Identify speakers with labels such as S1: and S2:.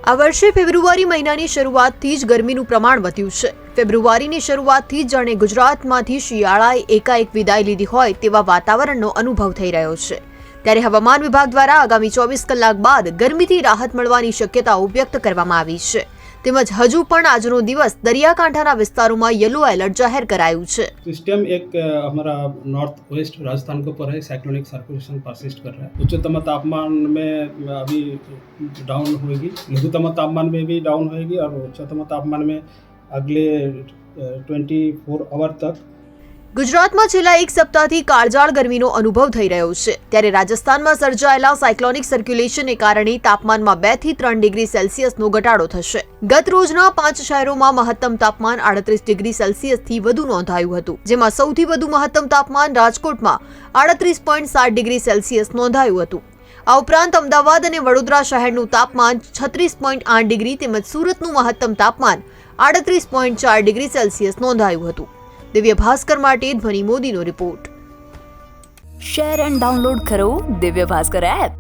S1: આ વર્ષે ફેબ્રુઆરી મહિનાની શરૂઆતથી જ ગરમીનું પ્રમાણ વધ્યું છે। ફેબ્રુઆરીની શરૂઆતથી જ જાણે ગુજરાતમાંથી શિયાળાએ એકાએક વિદાય લીધી હોય તેવા વાતાવરણનો અનુભવ થઈ રહ્યો છે। ત્યારે હવામાન વિભાગ દ્વારા આગામી 24 કલાક બાદ ગરમીથી રાહત મળવાની શક્યતાઓ વ્યક્ત કરવામાં આવી છે। તેમજ હજુ પણ આજનો દિવસ દરિયાકાંઠાના વિસ્તારોમાં येलो एलर्ट जाहिर कराયું છે।
S2: सिस्टम एक हमारा नॉर्थ वेस्ट राजस्थान के ऊपर है, साइक्लोनिक सर्कुलेशन परसिस्ट कर रहा है। उच्चतम तापमान में अभी डाउन होगी, लघुतम तापमान में भी डाउन होगी और उच्चतम तापमान में अगले 24 आवर तक।
S1: ગુજરાતમાં છેલ્લા એક સપ્તાહથી કાળઝાળ ગરમીનો અનુભવ થઈ રહ્યો છે। ત્યારે રાજસ્થાનમાં સર્જાયેલા સાયક્લોનિક સર્ક્યુલેશનને કારણે તાપમાનમાં 2 થી 3 ડિગ્રી સેલ્સિયસનો ઘટાડો થશે। ગત રોજના 5 શહેરોમાં મહત્તમ તાપમાન 38 ડિગ્રી સેલ્સિયસથી વધુ નોંધાયું હતું, જેમાં સૌથી વધુ મહત્તમ તાપમાન રાજકોટમાં 38.7 ડિગ્રી સેલ્સિયસ નોંધાયું હતું। આ ઉપરાંત અમદાવાદ અને વડોદરા શહેરનું તાપમાન 36.8 ડિગ્રી તેમજ સુરતનું મહત્તમ તાપમાન 38.4 ડિગ્રી સેલ્સિયસ નોંધાયું હતું। दिव्य भास्कर માટે ધ્વનિ મોદીનો રિપોર્ટ।
S3: શેર એન્ડ ડાઉનલોડ કરો દિવ્ય ભાસ્કર એપ।